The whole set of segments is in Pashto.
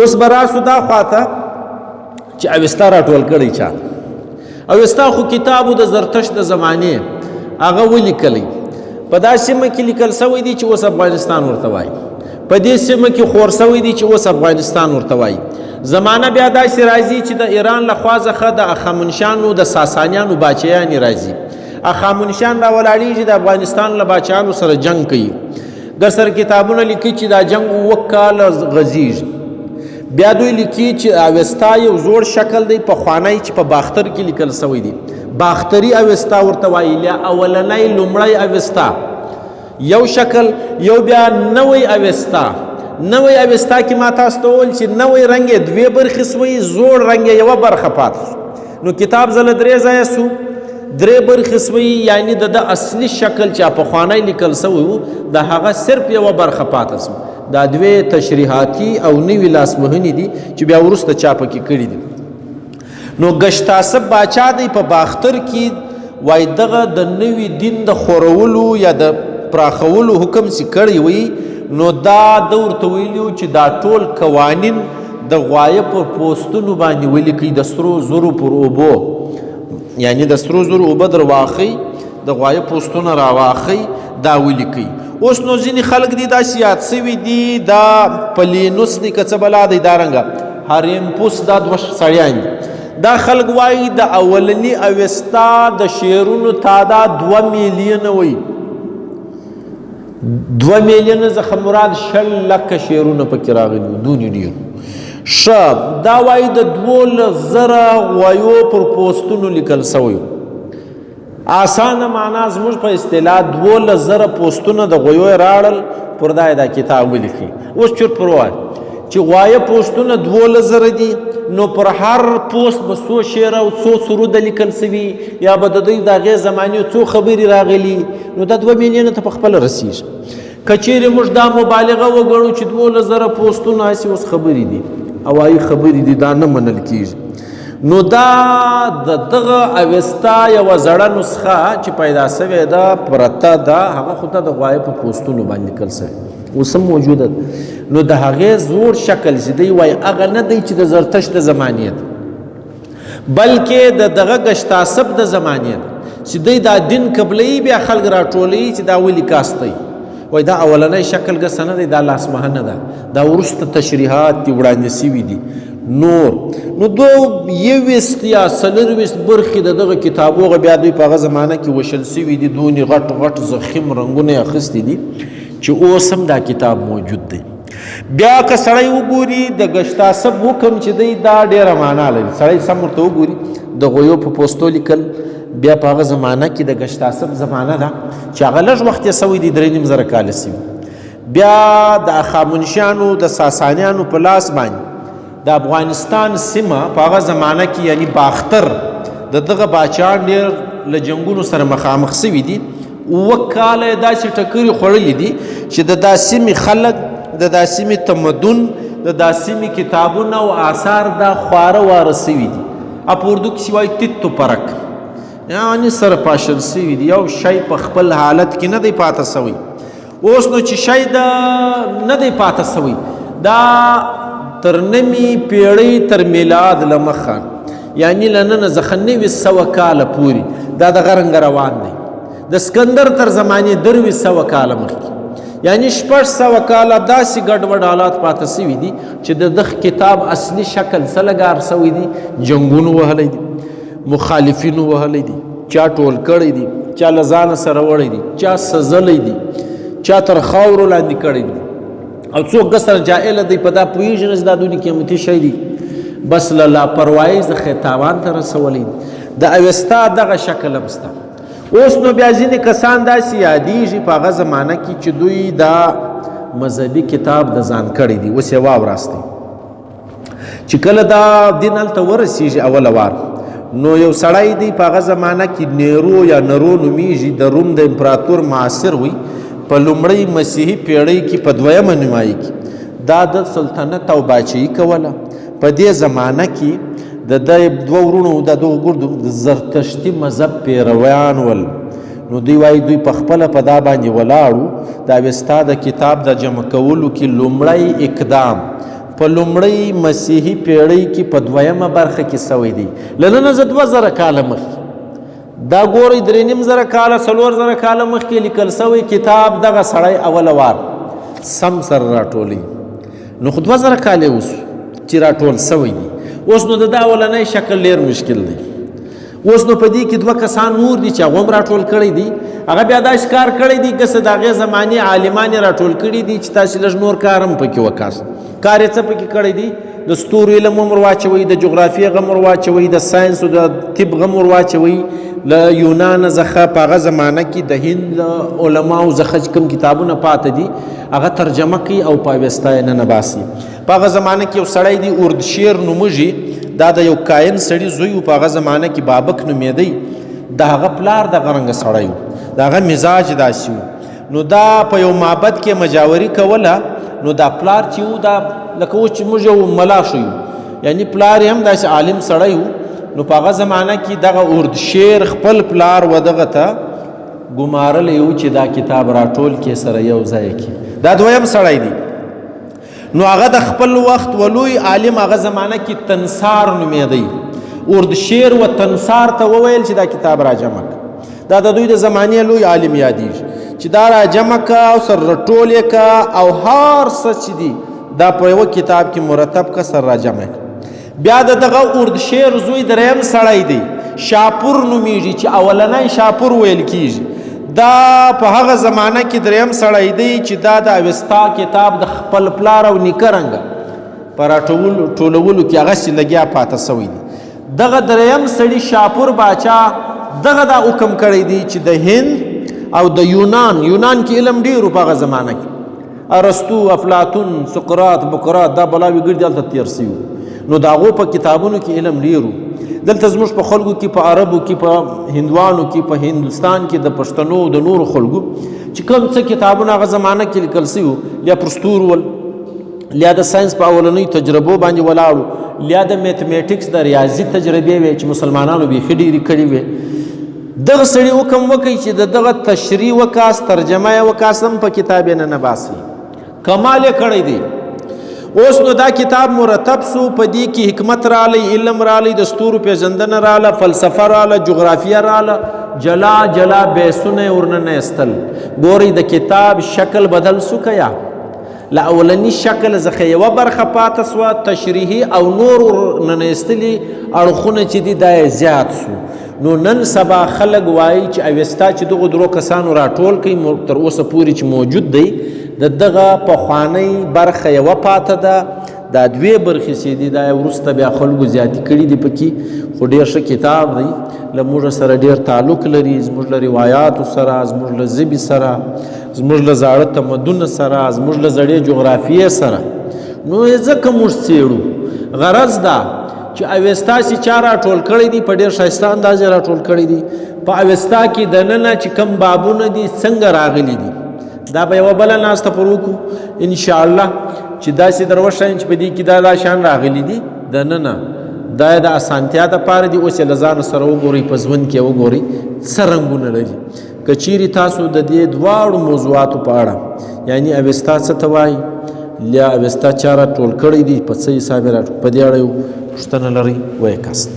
اوس به راسو دا خواته چې اوستا راټول کړی چا اوستا خو کتابو د زرتشت د زمانې هغه ولیکلی په دا سیمه کې لیکل سوی دی چې اوس افغانستان ورته وایي په دې سیمه کې خور سوی دی چې اوس افغانستان ورته وایي زمانه بیا داسې راځي چې د ایران لخوا څخه د اخامنشیانو د ساسانیانو باچیانې راځي اخامنشیان راولاړېږي د افغانستان له باچیانو سره جنګ کوي در سره کتابونه لیکي چې دا جنګ 7 کاله غځېږي بیا دوی لیکي چې اوستا یو زوړ شکل دی پخوانی چې په باختر کې لیکل سوی دی باختري اوستا ورته وایي یا اولنی لومړی اوستا یو شکل یو بیا نوی اوستا نوی اوستا کې ما تاسو ته وویل چې نوی رنګ یې 2 برخې سوی زوړ رنګ یې 1 برخه پاتې نو کتاب زله 3 ځایه سو 3 برخې سوی یعنی د اصلي شکل چې پخوانی لیکل سوی و د هغه صرف 1 برخه پاتې سو دا 2 تشریحاتي او نوي لاسوهنې دي چې بیا وروسته چا پکې کړي دي نو گشتاسب باچا دی په باختر کې وای دغه د نوي دین د خورولو یا د پراخولو حکم سي کړی وي نو دا دور ته ویلو چې دا ټول قوانین د غوایه په پوسټونو باندې ولیکي د سترو زرو پر اوبو یعنی د سترو زرو اوبه در واخی د غوایه پوسټونه راواخی دا ولیکي اوس نو ځینې خلک دي دا سیات سوي دي دا پلینوس دی که څه بلا دی دا رنګه هریم پوس دا 2 سړیان دي دا خلق وای د اولنی اوستا د شیرونو تعداد 2 میلیون وای 2 میلیون څخه مراد 6 لک شیرونه پکې راغلي دونی ډیر شاب دا وای د 2000 غوایو پر پوسټونو لیکل سوی آسان معنا زموږ په اصطلاح 2000 پوسټونه د غویو راړل پر دا کتاب ولیکي اوس چور پروای چې غوایه پوسټونه 2000 دي نو پر هر پوسټ به 100 شعر او 100 سرود لیکل سوي یا به د دوی د هغې زمانې 100 خبرې راغلي نو دا 2 میلیونه ته په خپله رسېږي که چیرې موږ دا مبالغه وګڼو چې 2000 پوسټونه هسې اوس خبرې دي هوایي خبرې دي دا نه منل کېږي نو دا د دغه اوستا یوه زړه نسخه چې پیدا سوې ده پرته ده هغه خو ته د غوایه په پوسټونو باندې لیکل سوی اوس هم موجوده ده نو د هغې زوړ شکل چې دی وایي هغه نه دی چې د زرتشت د زمانې ده بلکې د دغه گشتاسب د زمانې ده چې دی دا دین قبلوي بیا خلک راټولوي چې دا ولې کاستی وایي دا اولنی شکل ګسه نه دی دا لاسمهنه ده دا وروسته تشریحات دي وړاندې سوي دي نور نو 21 یا 24 برخې د دغه کتابو هغه بیا دوی په هغه زمانه کې وشل سوي دي دونې غټ غټ زخیم رنګونه یې اخیستي دي چې اوس هم دا کتاب موجود دی بیا که سړی وګوري د گشتاسب حکم چې دی دا ډېره معنا لري سړی سم ورته وګوري د غویو په پوسټو لیکل بیا په هغه زمانه کې د گشتاسب زمانه ده چې هغه لږ وخت یې سوی دی 3.5 کاله سوي بیا د اخامنشیانو د ساسانیانو په لاس باندې د افغانستان سیمه په هغه زمانه کې یعنی باختر د دغه باچیان ډېر له جنګونو سره مخامخ سوي دي 7 کاله یې داسې ټکرې خوړلي دي چې د دا سیمې خلک د دا سیمې تمدن د دا سیمې کتابونه او آثار دا خواره واره سوي دي په اردو کې وایي تیتو پرک یعنی سره پاشل سوي دي یو شی په خپل حالت کې نه دی پاته سوی اوس نو چې شی د نه دی پاته سوی دا تر نمی پیړۍ تر میلاد لمخه یعنی لننه څخه 900 کاله پورې دا دغه رنګ روان دی د اسکندر تر زمانې 300 کاله مخکې یعنی 600 کاله داسې ګډوډ حالات پاته سوي دي چې د دغه کتاب اصلي شکل څه لګار سوی دي جنګونو وهلی دي مخالفینو وهلی دي چا ټول کړی دي چا له ځانه سره وړی دي چا سزلی دي چا تر خاورو لاندې کړی دي او څوک سره جاهل دی په دا پوهېږي نه چې دا دونې قیمتي شی دي بس له لاپروایۍ څخه تاوان ته رسولی د اوستا دغه شکل هم شته اوس نو بیا ځینې کسان داسې یادېږي په هغه زمانه کې چې دوی دا مذهبي کتاب د ځان کړی دي اوس یې واوراستئ چې کله دا دین هلته ورسېږي اوله وار نو یو سړی دی په هغه زمانه کې نیرو یا نرو نومیږي د روم د امپراتور معاصر وي په لومړۍ مسیحي پیړۍ کې په 2مه نیمایي کې دا د سلطنت او باچایي کوله په دې زمانه کې د 2 ورونو د 2 ګردو د زرتشتي مذهب پیرویان ول نو دوی وایي دوی په خپله په دا باندې ولاړو د اوستا د کتاب د جمع کولو کې لومړی اقدام په لومړۍ مسیحي پیړۍ کې په دویمه برخه کې سوی دی له نن نه 2000 کاله مخکې دا ګورئ 3500 کاله 4000 کاله مخکې لیکل سوی کتاب دغه سړی اوله وار سم سره راټولی نو خو 2000 کاله اوس چې راټول سوی دی اوس نو د دا اولنی شکل ډېر مشکل دی اوس نو په دې کې 2 کسان نور دي چې هغه هم راټول کړی دي هغه بیا داسې کار کړی دی که څه د هغې زمانې عالمان یې راټول کړي دي چې تاسې لږ نور کار هم پکې وکاست کار یې څه پکې کړی دی د ستورو علم هم ور واچوئ د جغرافیې غم ور واچوئ د ساینس او د طب غم ور واچوئ له یونانه څخه په هغه زمانه کې د هند علماو څخه چې کوم کتابونه پاته دي هغه ترجمه کوي او په اوستا یې ننباسي په هغه زمانه کې یو سړی دی اردشیر نومېږي دا د یو کاین سړي زوی و په هغه زمانه کې بابک نومېدی د هغه پلار دغه رنګه سړی و د هغه مزاج داسې و نو دا په یو معبد کې مجاوري کوله نو دا پلار چې و دا لکه اوس چې موږ یو ملا شو یعنی پلار یې هم داسې عالم سړی و نو په هغه زمانه کې دغه اردشیر خپل پلار و دغه ته ګمارلی و چې دا کتاب راټول کې سره یو ځای کې دا دویم سړی دی نو هغه د خپل وخت ولوی عالم هغه زمانه کې تنسار نومېدی اردشیر و تنسار ته وویل چې دا کتاب راجمع دا د دوی د زمانې لوی عالم یادیږي چې دا راجمع کا او سر راټول یې کا او هر څه چې دي دا په یوه کتاب کې مرتب کا سر راجمع بیا دغه اردشیر زوی دریم سړی دی شاپور نومېږي چې اولنی شاپور ویل کیږي دا په هغه زمانه کې دریم سړی دی چې دا د اوستا کتاب د خپل پلار او نیکه رنګه په راټولولو کې هغسې لګیا پاته سوی دی دغه دریم سړي شاپور باچا دغه دا حکم کړی دی چې د هند او د یونان کې علم ډېرو په هغه زمانه کې ارسطو افلاطون سقراط بقراط دا بلاوې ګرځي هلته تېر سوي نو د هغو په کتابونو کې علم ډېرو دلته زموږ په خلکو کې په عربو کې په هندوانو کې په هندوستان کې د پښتنو د نورو خلکو چې کوم څه کتابونه هغه زمانه کې لیکل سوي یا پر ستورو ول یا د ساینس په اولنیو تجربو باندې ولاړو یا د میتھمیټکس د ریاضي تجربې وې چې مسلمانانو بیخي ډېرې کړي وې دغه سړي حکم وکړي چې دغه تشریح وکاس ترجمه یې وکاس هم په کتاب یې ننباسي کمال یې کړی دی اوس نو دا کتاب مرتب سو په دې کې حکمت رالی علم رالی د ستورو پیژندنه راله فلسفه راله جغرافیه راله جلا جلا بیسونه ورننه استل ګورئ د کتاب شکل بدل سو که یا له اولني شکل څخه یوه برخه پاته سوه تشریحي او نور ورننه استلي اړخونه چې دي دا یې زیات سو نو نن سبا خلک وایي چې اوستا چې دغو درو کسانو راټول کوي تر اوسه پورې چې موجود دی دغه پخوانۍ برخه یوه پاته ده دا دوې برخې چې دي دا وروسته بیا خلکو زیاتې کړي دي پکې خو ډېر ښه کتاب دی له موږ سره ډېر تعلق لري زموږ له روایاتو سره زموږ له ژبې سره زموږ له زاړه تمدن سره زموږ له زړې جغرافیې سره نو ځکه موږ څېړو غرض دا چې اوستا چې چا راټول کړی دي په ډېر ښایسته اندازې راټول کړی دي په اوستا کې دننه چې کم بابونه دي څنګه راغلي دي دا به یوه بله ناسته پر وکړو انشاءالله چې داسې در وښایم چې په دې کې دا شان راغلي دي دننه دا د اسانتیا دپاره دي اوس یې له ځانه سره وګورئ په ژوند کې حسابي څه رنګونه لري که چیرې تاسو د دې دواړو موضوعاتو په اړه یعنی اوستا څه ته وایي یا اوستا چا راټول کړی دي په څه حساب یې راټول په دې اړه یو پوښتنه لرئ ویې کاست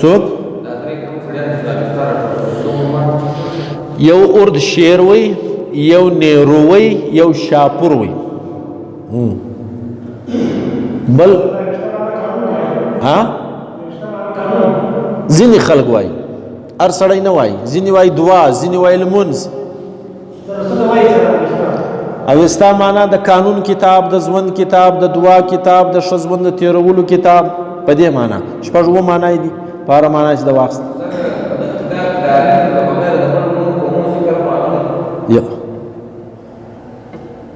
څوک یو اردشیر وی یو نیرو وی یو شاپور وی بل ځینې خلک وایي هر سړی نه وایي ځینې وایي دعا ځینې وایي لمونځ اوستا معنا د قانون کتاب د ژوند کتاب د دعا کتاب د ښه ژوند د تېرولو کتاب په دې معنا شپږ اووه معنا یې دي په هره معنا چې د واخیست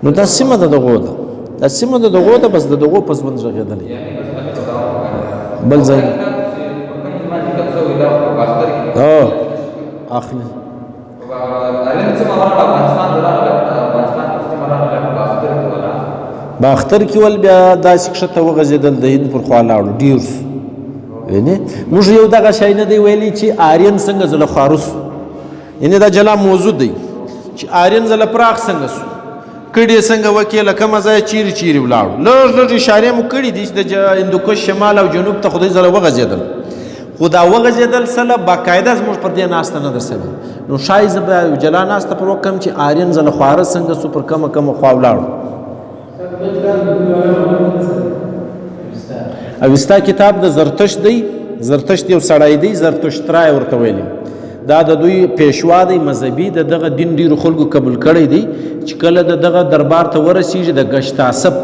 نو دا سیمه د دغو ده دا سیمه د دغو ده بس د دغو په ژوند غږېدلی بل ځای اخلي باختر کې ول بیا داسې کښته وغځېدل د هند پر خوا لاړو ډېر سو یعنې موږ یو دغه شی نه دی ویلی چې آرین څنګه زله خواره سو یعنې دا جلا موضوع دی چې آرین زله پراخ څنګه سو کړي څنګه وکړي لکه مزه چیرې چیرې ولاړو لږ لږ اشارې مو کړي دي چې د هندوکش شمال او جنوب ته خدای سره وغځېدل خو دا وغځېدل سله باقاعده زموږ پر دې ناسته نه در سوي نو ښایي زه به جلا ناسته پر وکړم چې آرین زه له خواره څنګه سو پر کمه خوا ولاړو او ستا کتاب د زرتشت دی زرتشت یو سړی دی زرتشترای ورته ویلي دا د دوی پیشوا دی مذهبي د دغه دین ډیرو خلکو قبول کړی دی چې کله د دغه دربار ته ورسیږي د گشتاسب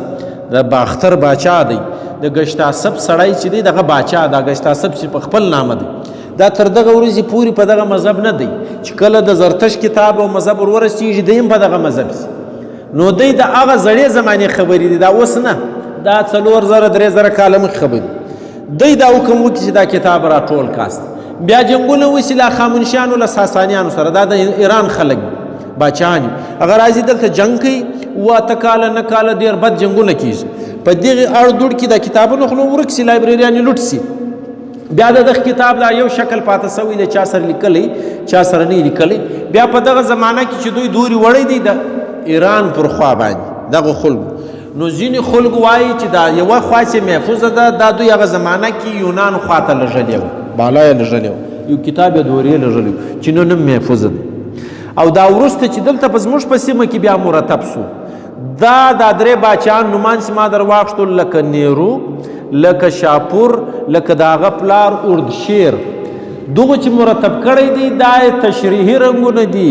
د باختر باچا دی د گشتاسب سړی چې دی دغه باچا دا گشتاسب چې په خپل نامه دی دا تر دغه ورځې پورې په دغه مذهب نه دی چې کله د زرتشت کتاب او مذهب ورسیږي دی هم په دغه مذهب نو دی د هغه زړې زمانې خبرې دي دا اوس نه دا 4000 کاله مخکې خبرې دی دا حکم وکړي چې دا کتاب راټول کاست بیا جنګونه وشي له خامنشیانو له ساسانیانو سره دا د ایران خلک باچان اگر راځي دلته جنګ کوي واته کاله نه کاله ډېر بد جنګونه کیږي په دغه اړ دوړ کې د کتابونو خلو ورک سي لایبرریان لوټ سي بیا دغه کتاب دا یو شکل پاتې سوی د چا سره لیکلی چا سره نه لیکلی بیا په دغه زمانہ کې چې دوی دوري وړی دی د ایران پر خوا باندې دغه خلک نو ځینې خلک وایي چې دا یوه خوا چې محفوظه ده دا دوی هغه زمانه کې یونان خواته لږلی و بالا یې لږلی و یو کتاب یې دورې لږلی و چې نو نن محفوظه ده او دا وروسته چې دلته په زموږ په سیمه کې بیا مرتب سو دا درې باچان نومان چې ما در واخیستل لکه نیرو لکه شاپور لکه د هغه پلار اردشیر دغه چې مرتب کړی دی دا تشریحي رنګونه دي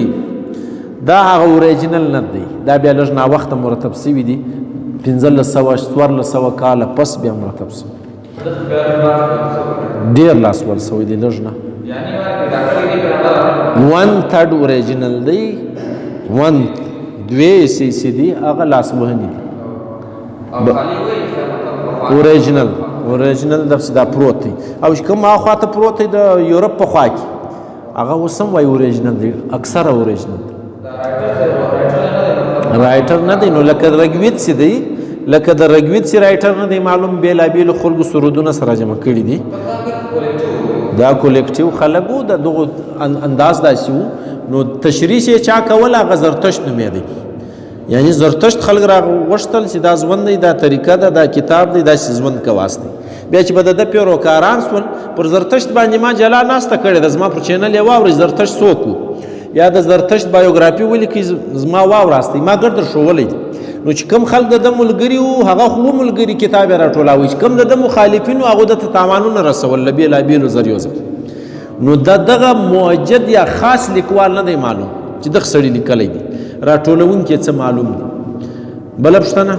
دا هغه اوریجنل نه دی دا بیا لږ ناوخته مرتب سوي دي 1500 کاله پس بیا مرتب سو ډیر لاس ور سوي دي لږ نه 1/3 اوریجنل دی 2 سي دي هغه لاس وهني دي اوریجنل دا پروت دی او کوم خواته پروت دی د یورپ په خوا کې هغه وسم وای اوریجنل دی اکثره اوریجنل رائټر نه دی نو لکه رګویت سي دی لکه د رګویت سي رائټر نه دی معلوم بیلابیل خلکو سرودونه سره جمع کړي دي دا کولیکټیو خلکو د دغه انداز داسې وو نو تشریح یې چا کول هغه زرتشت نومې دی یعنی زرتشت خلک راغوښتل چې دا ژوند دی دا طریقه ده دا کتاب دی دا ژوند کواس دی بیا چې به د پیروکاران سول پر زرتشت باندې ما جلا ناسته کړې ده زما پر چینل یې واورئ زرتشت څوک و یا د زرتشت بایوګرافي ولیکئ زما واوراستئ ما ګرد درښوولی دی نو چې کوم خلک د ده ملګري وو هغه خو ملګري کتاب یې راټولاوی چې کوم د ده مخالفین وو هغو دته تاوانونه رسول له بېلابېلو ذریعو څخه نو دغه موجد یا خاص لیکوال نه دی معلوم چې دغه سړي لیکلی دی راټولونکي څه معلوم دی بله پوښتنه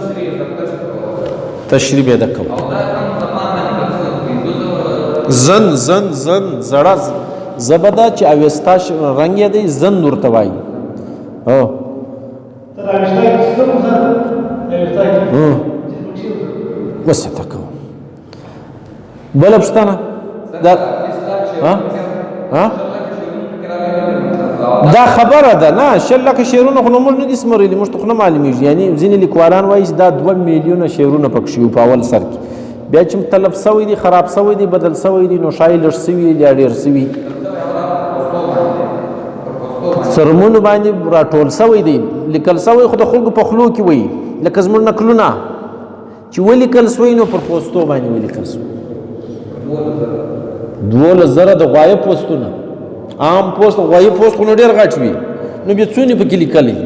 تشریح یې ده کوم زن زړه زبده چې اوستا رنګ یې دی زن ورته وایي هو وسته کوم بله پوښتنه دا خبره ده نه 6 لکه شعرونه خو موږ نه دي سمرلي موږ ته خو نه معلومیږي یعنی ځینې لیکوالان وایي چې دا 2 میلیونه شعرونه پکښې وو په اول سر کې بیا چې تلف سوی دي خراب سوی دي بدل سوی دي نو شایي لږ سوي یا ډېر سوي سرمونو باندې راټول سوی دی لیکل سوی خو د خلکو په خولو کې وایي لکه زموږ نکلونه چې ولیکل سوی نو پر پوسټو باندې ولیکل سوی 12,000 د غوایه پوسټونه عام پوسټ غوایه پوسټ خو نو ډېر غټ وي نو بیا څونې پکې لیکلی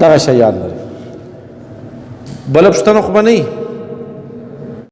دغه شی یاد لرئ بله پوښتنه خو به نه وي